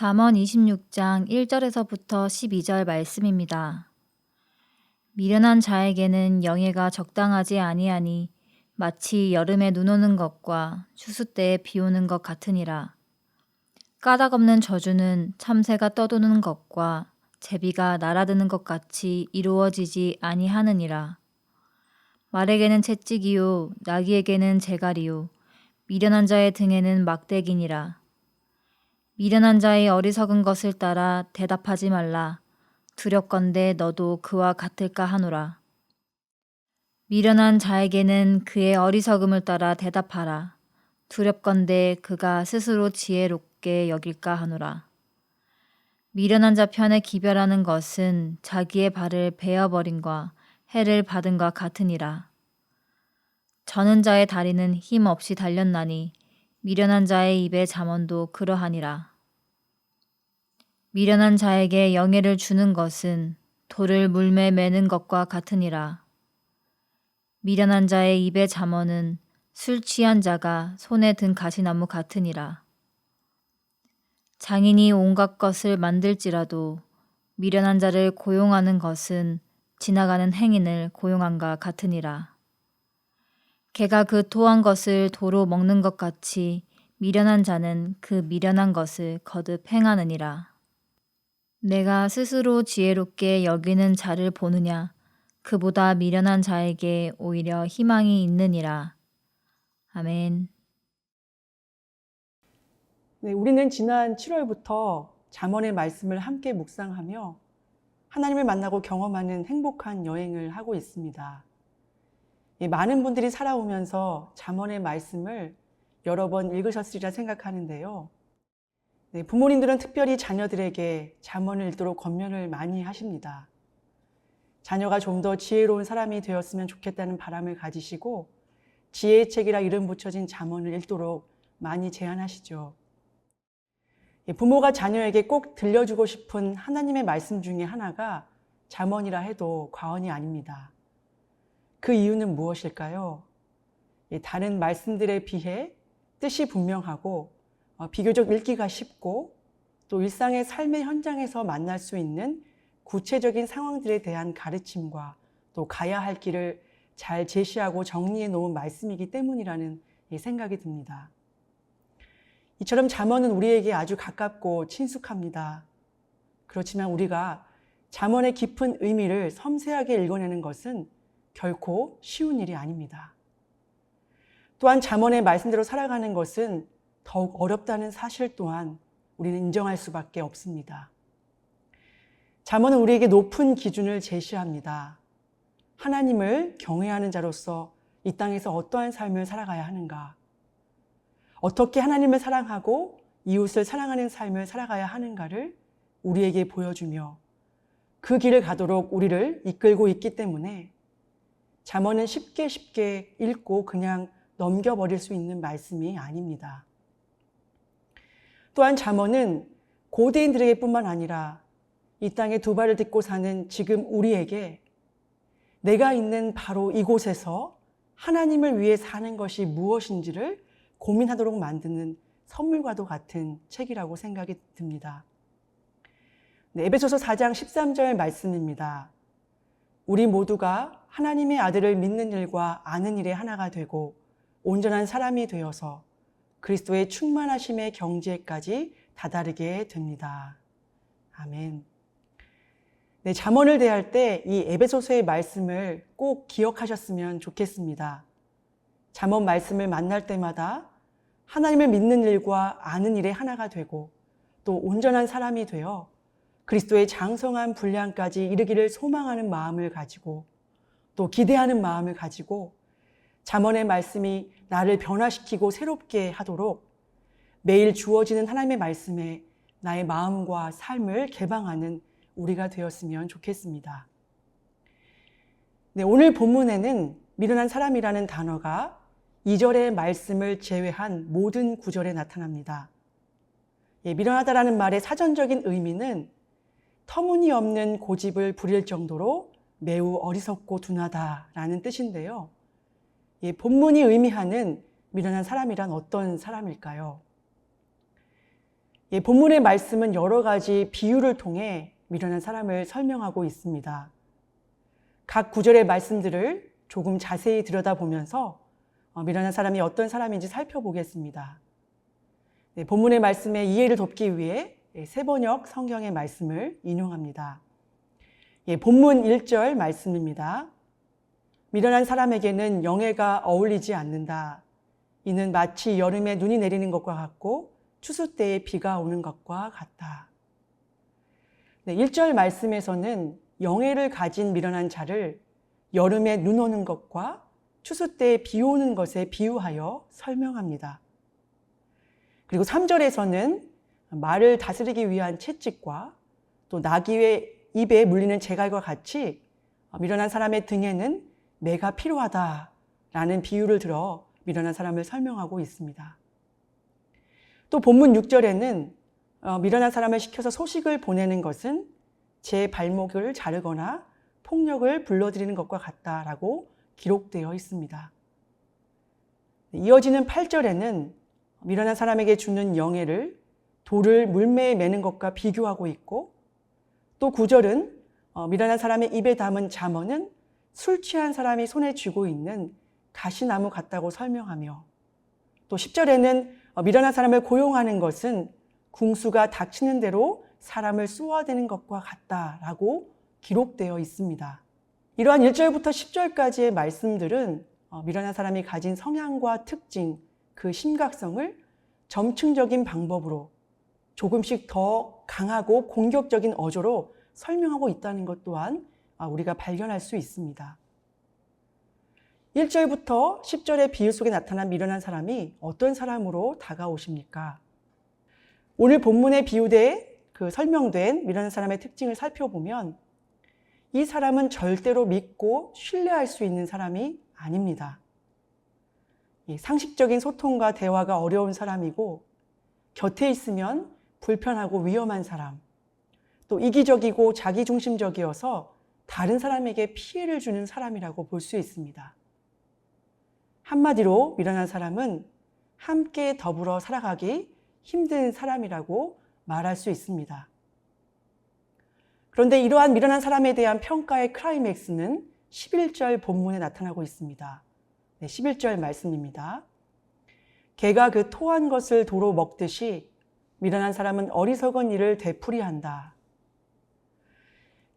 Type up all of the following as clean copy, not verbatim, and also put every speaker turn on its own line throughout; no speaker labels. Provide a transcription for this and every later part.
잠언 26장 1절에서부터 12절 말씀입니다. 미련한 자에게는 영예가 적당하지 아니하니 마치 여름에 눈 오는 것과 추수 때에 비 오는 것 같으니라. 까닭없는 저주는 참새가 떠도는 것과 제비가 날아드는 것 같이 이루어지지 아니하느니라. 말에게는 채찍이요 나귀에게는 재갈이요 미련한 자의 등에는 막대기니라. 미련한 자의 어리석은 것을 따라 대답하지 말라. 두렵건대 너도 그와 같을까 하노라. 미련한 자에게는 그의 어리석음을 따라 대답하라. 두렵건대 그가 스스로 지혜롭게 여길까 하노라. 미련한 자 편에 기별하는 것은 자기의 발을 베어버림과 해를 받음과 같으니라. 저는 자의 다리는 힘 없이 달렸나니 미련한 자의 입의 잠언도 그러하니라. 미련한 자에게 영예를 주는 것은 돌을 물매 매는 것과 같으니라. 미련한 자의 입의 잠언은 술 취한 자가 손에 든 가시나무 같으니라. 장인이 온갖 것을 만들지라도 미련한 자를 고용하는 것은 지나가는 행인을 고용함과 같으니라. 개가 그 토한 것을 도로 먹는 것 같이 미련한 자는 그 미련한 것을 거듭 행하느니라. 내가 스스로 지혜롭게 여기는 자를 보느냐? 그보다 미련한 자에게 오히려 희망이 있느니라. 아멘.
네, 우리는 지난 7월부터 잠언의 말씀을 함께 묵상하며 하나님을 만나고 경험하는 행복한 여행을 하고 있습니다. 많은 분들이 살아오면서 잠언의 말씀을 여러 번 읽으셨으리라 생각하는데요. 부모님들은 특별히 자녀들에게 잠언을 읽도록 권면을 많이 하십니다. 자녀가 좀 더 지혜로운 사람이 되었으면 좋겠다는 바람을 가지시고 지혜의 책이라 이름 붙여진 잠언을 읽도록 많이 제안하시죠. 부모가 자녀에게 꼭 들려주고 싶은 하나님의 말씀 중에 하나가 잠언이라 해도 과언이 아닙니다. 그 이유는 무엇일까요? 다른 말씀들에 비해 뜻이 분명하고 비교적 읽기가 쉽고 또 일상의 삶의 현장에서 만날 수 있는 구체적인 상황들에 대한 가르침과 또 가야 할 길을 잘 제시하고 정리해 놓은 말씀이기 때문이라는 생각이 듭니다. 이처럼 잠언은 우리에게 아주 가깝고 친숙합니다. 그렇지만 우리가 잠언의 깊은 의미를 섬세하게 읽어내는 것은 결코 쉬운 일이 아닙니다. 또한 잠언의 말씀대로 살아가는 것은 더욱 어렵다는 사실 또한 우리는 인정할 수밖에 없습니다. 잠언은 우리에게 높은 기준을 제시합니다. 하나님을 경외하는 자로서 이 땅에서 어떠한 삶을 살아가야 하는가? 어떻게 하나님을 사랑하고 이웃을 사랑하는 삶을 살아가야 하는가를 우리에게 보여주며 그 길을 가도록 우리를 이끌고 있기 때문에 잠언은 쉽게 읽고 그냥 넘겨버릴 수 있는 말씀이 아닙니다. 또한 잠언은 고대인들에게 뿐만 아니라 이 땅에 두 발을 딛고 사는 지금 우리에게 내가 있는 바로 이곳에서 하나님을 위해 사는 것이 무엇인지를 고민하도록 만드는 선물과도 같은 책이라고 생각이 듭니다. 에베소서 4장 13절 말씀입니다. 우리 모두가 하나님의 아들을 믿는 일과 아는 일에 하나가 되고 온전한 사람이 되어서 그리스도의 충만하심의 경지에까지 다다르게 됩니다. 아멘. 잠언을 대할 때 이 에베소서의 말씀을 꼭 기억하셨으면 좋겠습니다. 잠언 말씀을 만날 때마다 하나님을 믿는 일과 아는 일에 하나가 되고 또 온전한 사람이 되어 그리스도의 장성한 분량까지 이르기를 소망하는 마음을 가지고 또 기대하는 마음을 가지고 잠언의 말씀이 나를 변화시키고 새롭게 하도록 매일 주어지는 하나님의 말씀에 나의 마음과 삶을 개방하는 우리가 되었으면 좋겠습니다. 오늘 본문에는 미련한 사람이라는 단어가 2절의 말씀을 제외한 모든 구절에 나타납니다. 미련하다라는 말의 사전적인 의미는 터무니없는 고집을 부릴 정도로 매우 어리석고 둔하다라는 뜻인데요. 본문이 의미하는 미련한 사람이란 어떤 사람일까요? 본문의 말씀은 여러 가지 비유를 통해 미련한 사람을 설명하고 있습니다. 각 구절의 말씀들을 조금 자세히 들여다보면서 미련한 사람이 어떤 사람인지 살펴보겠습니다. 본문의 말씀에 이해를 돕기 위해 세번역 성경의 말씀을 인용합니다. 본문 1절 말씀입니다. 미련한 사람에게는 영예가 어울리지 않는다. 이는 마치 여름에 눈이 내리는 것과 같고 추수 때에 비가 오는 것과 같다. 1절 말씀에서는 영예를 가진 미련한 자를 여름에 눈 오는 것과 추수 때에 비 오는 것에 비유하여 설명합니다. 그리고 3절에서는 말을 다스리기 위한 채찍과 또 나귀의 입에 물리는 재갈과 같이 미련한 사람의 등에는 매가 필요하다라는 비유를 들어 미련한 사람을 설명하고 있습니다. 또 본문 6절에는 미련한 사람을 시켜서 소식을 보내는 것은 제 발목을 자르거나 폭력을 불러들이는 것과 같다라고 기록되어 있습니다. 이어지는 8절에는 미련한 사람에게 주는 영예를 돌을 물매에 매는 것과 비교하고 있고, 또 9절은 미련한 사람의 입에 담은 잠언은 술 취한 사람이 손에 쥐고 있는 가시나무 같다고 설명하며, 또 10절에는 미련한 사람을 고용하는 것은 궁수가 닥치는 대로 사람을 쏘아대는 것과 같다라고 기록되어 있습니다. 이러한 1절부터 10절까지의 말씀들은 미련한 사람이 가진 성향과 특징, 그 심각성을 점층적인 방법으로 조금씩 더 강하고 공격적인 어조로 설명하고 있다는 것 또한 우리가 발견할 수 있습니다. 1절부터 10절의 비유 속에 나타난 미련한 사람이 어떤 사람으로 다가오십니까? 오늘 본문에 비유돼 설명된 미련한 사람의 특징을 살펴보면 이 사람은 절대로 믿고 신뢰할 수 있는 사람이 아닙니다. 상식적인 소통과 대화가 어려운 사람이고, 곁에 있으면 불편하고 위험한 사람, 또 이기적이고 자기중심적이어서 다른 사람에게 피해를 주는 사람이라고 볼 수 있습니다. 한마디로 미련한 사람은 함께 더불어 살아가기 힘든 사람이라고 말할 수 있습니다. 그런데 이러한 미련한 사람에 대한 평가의 클라이맥스는 11절 본문에 나타나고 있습니다. 11절 말씀입니다. 개가 그 토한 것을 도로 먹듯이 미련한 사람은 어리석은 일을 되풀이한다.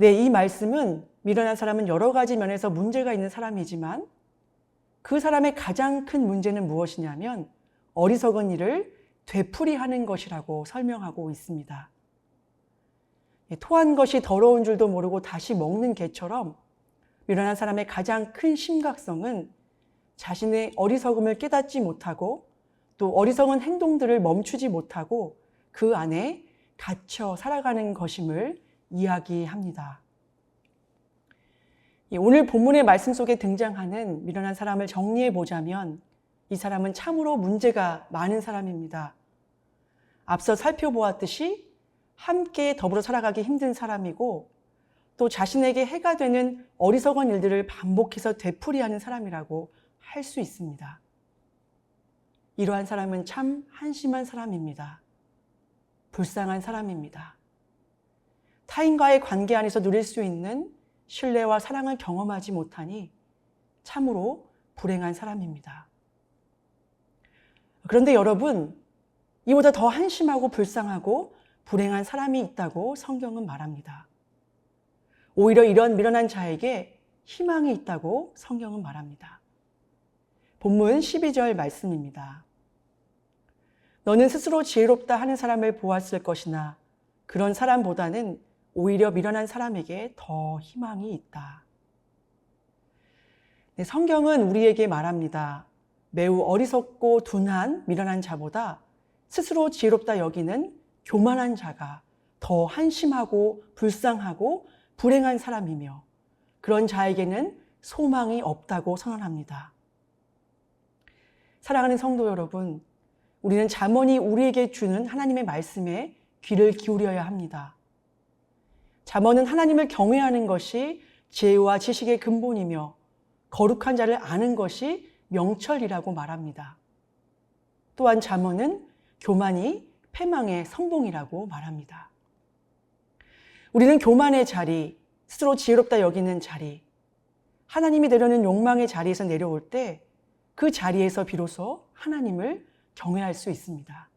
이 말씀은 미련한 사람은 여러 가지 면에서 문제가 있는 사람이지만 그 사람의 가장 큰 문제는 무엇이냐면 어리석은 일을 되풀이하는 것이라고 설명하고 있습니다. 토한 것이 더러운 줄도 모르고 다시 먹는 개처럼 미련한 사람의 가장 큰 심각성은 자신의 어리석음을 깨닫지 못하고 또 어리석은 행동들을 멈추지 못하고 그 안에 갇혀 살아가는 것임을 이야기합니다. 오늘 본문의 말씀 속에 등장하는 미련한 사람을 정리해 보자면 이 사람은 참으로 문제가 많은 사람입니다. 앞서 살펴보았듯이 함께 더불어 살아가기 힘든 사람이고, 또 자신에게 해가 되는 어리석은 일들을 반복해서 되풀이하는 사람이라고 할 수 있습니다. 이러한 사람은 참 한심한 사람입니다. 불쌍한 사람입니다. 타인과의 관계 안에서 누릴 수 있는 신뢰와 사랑을 경험하지 못하니 참으로 불행한 사람입니다. 그런데 여러분, 이보다 더 한심하고 불쌍하고 불행한 사람이 있다고 성경은 말합니다. 오히려 이런 미련한 자에게 희망이 있다고 성경은 말합니다. 본문 12절 말씀입니다. 너는 스스로 지혜롭다 하는 사람을 보았을 것이나 그런 사람보다는 오히려 미련한 사람에게 더 희망이 있다. 성경은 우리에게 말합니다. 매우 어리석고 둔한 미련한 자보다 스스로 지혜롭다 여기는 교만한 자가 더 한심하고 불쌍하고 불행한 사람이며, 그런 자에게는 소망이 없다고 선언합니다. 사랑하는 성도 여러분, 우리는 잠언이 우리에게 주는 하나님의 말씀에 귀를 기울여야 합니다. 잠언은 하나님을 경외하는 것이 지혜와 지식의 근본이며 거룩한 자를 아는 것이 명철이라고 말합니다. 또한 잠언은 교만이 패망의 선봉이라고 말합니다. 우리는 교만의 자리, 스스로 지혜롭다 여기는 자리, 하나님이 되려는 욕망의 자리에서 내려올 때 그 자리에서 비로소 하나님을 경외할 수 있습니다.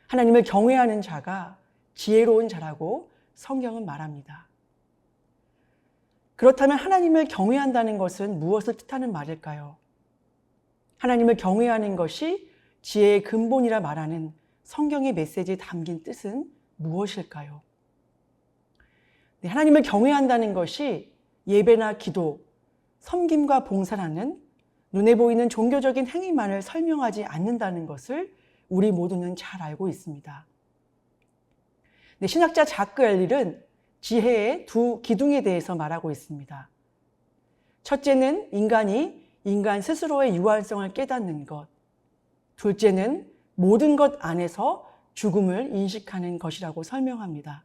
하나님을 경외하는 자가 지혜로운 자라고 성경은 말합니다. 그렇다면 하나님을 경외한다는 것은 무엇을 뜻하는 말일까요? 하나님을 경외하는 것이 지혜의 근본이라 말하는 성경의 메시지에 담긴 뜻은 무엇일까요? 네, 하나님을 경외한다는 것이 예배나 기도, 섬김과 봉사라는 눈에 보이는 종교적인 행위만을 설명하지 않는다는 것을 우리 모두는 잘 알고 있습니다. 네, 신학자 자크 엘릴은 지혜의 두 기둥에 대해서 말하고 있습니다. 첫째는 인간이 인간 스스로의 유한성을 깨닫는 것. 둘째는 모든 것 안에서 죽음을 인식하는 것이라고 설명합니다.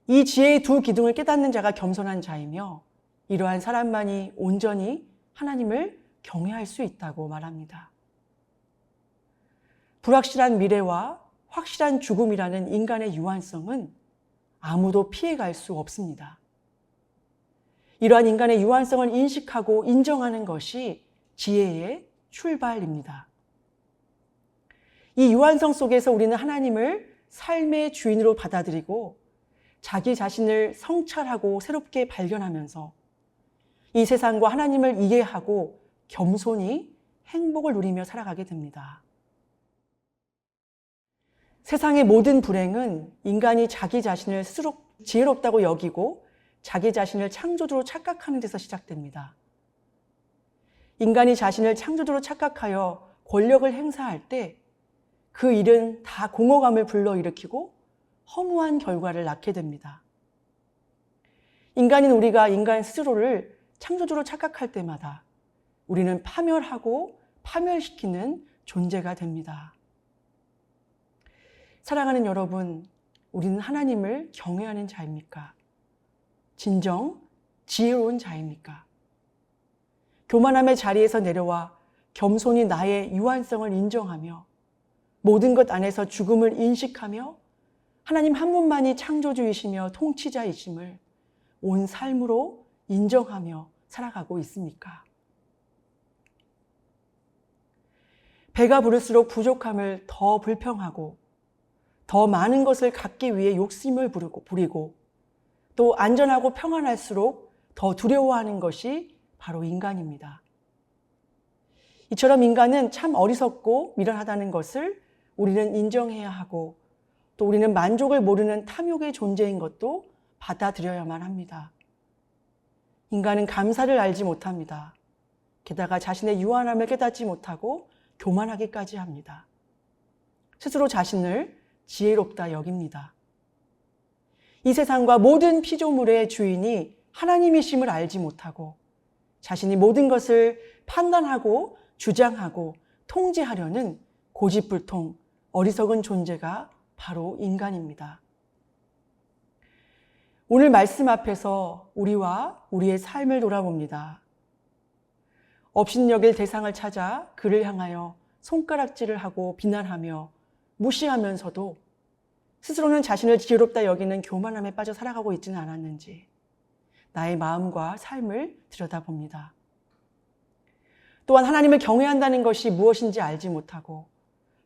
이 지혜의 두 기둥을 깨닫는 자가 겸손한 자이며 이러한 사람만이 온전히 하나님을 경외할 수 있다고 말합니다. 불확실한 미래와 확실한 죽음이라는 인간의 유한성은 아무도 피해갈 수 없습니다. 이러한 인간의 유한성을 인식하고 인정하는 것이 지혜의 출발입니다. 이 유한성 속에서 우리는 하나님을 삶의 주인으로 받아들이고 자기 자신을 성찰하고 새롭게 발견하면서 이 세상과 하나님을 이해하고 겸손히 행복을 누리며 살아가게 됩니다. 세상의 모든 불행은 인간이 자기 자신을 스스로 지혜롭다고 여기고 자기 자신을 창조주로 착각하는 데서 시작됩니다. 인간이 자신을 창조주로 착각하여 권력을 행사할 때 그 일은 다 공허감을 불러일으키고 허무한 결과를 낳게 됩니다. 인간인 우리가 인간 스스로를 창조주로 착각할 때마다 우리는 파멸하고 파멸시키는 존재가 됩니다. 사랑하는 여러분, 우리는 하나님을 경외하는 자입니까? 진정 지혜로운 자입니까? 교만함의 자리에서 내려와 겸손히 나의 유한성을 인정하며 모든 것 안에서 죽음을 인식하며 하나님 한 분만이 창조주이시며 통치자이심을 온 삶으로 인정하며 살아가고 있습니까? 배가 부를수록 부족함을 더 불평하고 더 많은 것을 갖기 위해 욕심을 부리고 또 안전하고 평안할수록 더 두려워하는 것이 바로 인간입니다. 이처럼 인간은 참 어리석고 미련하다는 것을 우리는 인정해야 하고 또 우리는 만족을 모르는 탐욕의 존재인 것도 받아들여야만 합니다. 인간은 감사를 알지 못합니다. 게다가 자신의 유한함을 깨닫지 못하고 교만하기까지 합니다. 스스로 자신을 지혜롭다 여깁니다. 이 세상과 모든 피조물의 주인이 하나님이심을 알지 못하고 자신이 모든 것을 판단하고 주장하고 통제하려는 고집불통 어리석은 존재가 바로 인간입니다. 오늘 말씀 앞에서 우리와 우리의 삶을 돌아봅니다. 업신여길 대상을 찾아 그를 향하여 손가락질을 하고 비난하며 무시하면서도 스스로는 자신을 지혜롭다 여기는 교만함에 빠져 살아가고 있지는 않았는지 나의 마음과 삶을 들여다봅니다. 또한 하나님을 경외한다는 것이 무엇인지 알지 못하고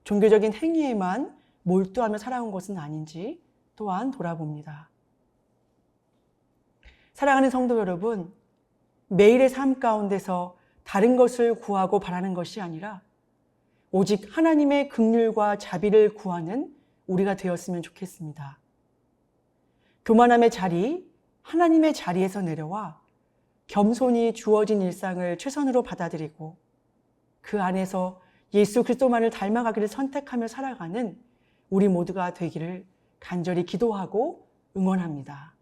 종교적인 행위에만 몰두하며 살아온 것은 아닌지 또한 돌아봅니다. 사랑하는 성도 여러분, 매일의 삶 가운데서 다른 것을 구하고 바라는 것이 아니라 오직 하나님의 긍휼과 자비를 구하는 우리가 되었으면 좋겠습니다. 교만함의 자리, 하나님의 자리에서 내려와 겸손히 주어진 일상을 최선으로 받아들이고 그 안에서 예수 그리스도만을 닮아가기를 선택하며 살아가는 우리 모두가 되기를 간절히 기도하고 응원합니다.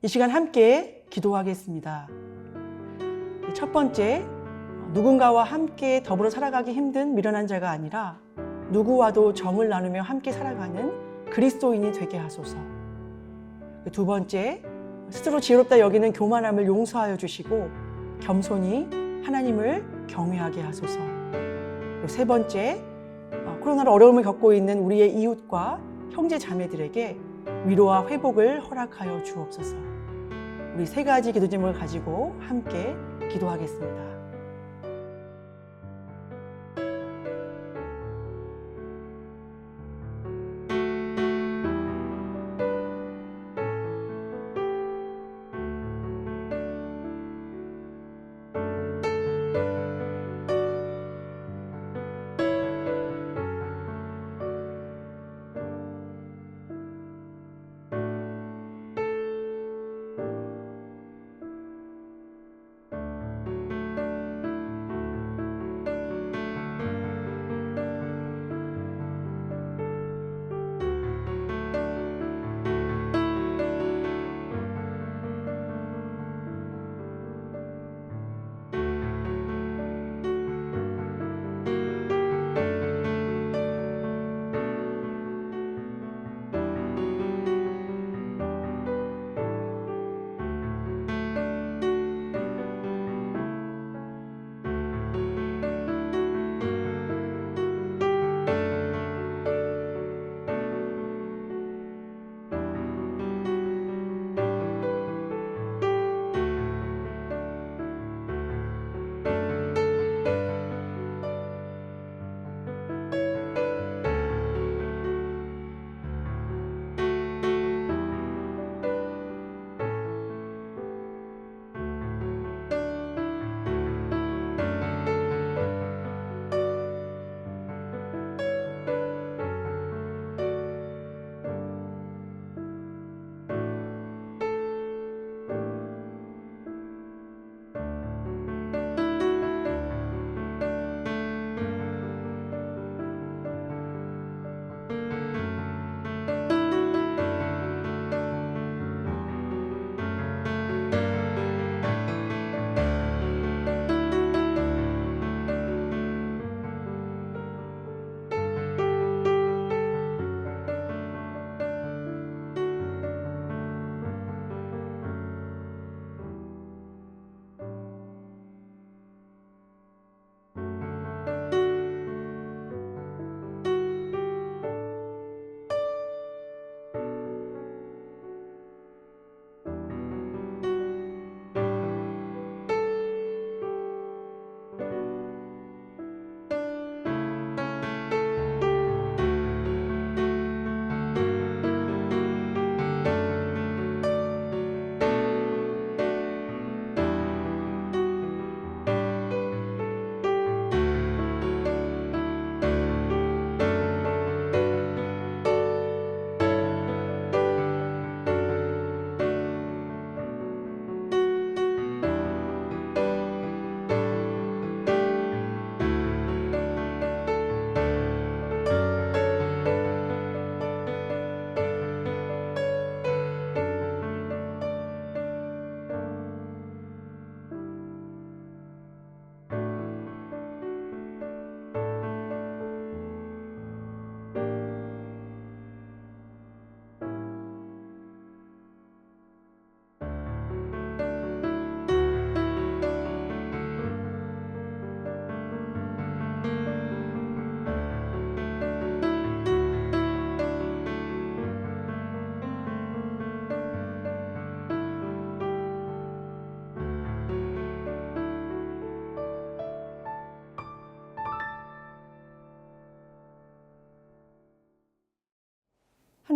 이 시간 함께 기도하겠습니다. 첫 번째, 누군가와 함께 더불어 살아가기 힘든 미련한 자가 아니라 누구와도 정을 나누며 함께 살아가는 그리스도인이 되게 하소서. 두 번째, 스스로 지혜롭다 여기는 교만함을 용서하여 주시고 겸손히 하나님을 경외하게 하소서. 세 번째, 코로나로 어려움을 겪고 있는 우리의 이웃과 형제 자매들에게 위로와 회복을 허락하여 주옵소서. 우리 세 가지 기도 제목을 가지고 함께 기도하겠습니다.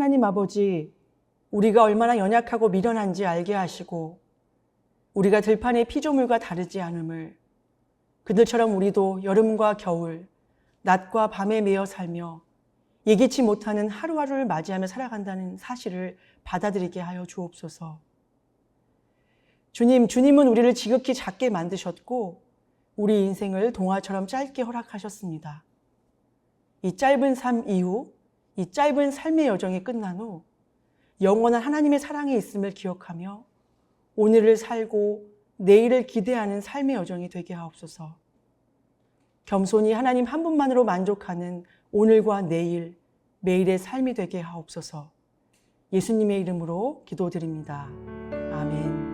하나님 아버지, 우리가 얼마나 연약하고 미련한지 알게 하시고 우리가 들판의 피조물과 다르지 않음을, 그들처럼 우리도 여름과 겨울, 낮과 밤에 매여 살며 예기치 못하는 하루하루를 맞이하며 살아간다는 사실을 받아들이게 하여 주옵소서. 주님은 우리를 지극히 작게 만드셨고 우리 인생을 동화처럼 짧게 허락하셨습니다. 이 짧은 삶 이후, 이 짧은 삶의 여정이 끝난 후 영원한 하나님의 사랑에 있음을 기억하며 오늘을 살고 내일을 기대하는 삶의 여정이 되게 하옵소서. 겸손히 하나님 한 분만으로 만족하는 오늘과 내일, 매일의 삶이 되게 하옵소서. 예수님의 이름으로 기도드립니다. 아멘.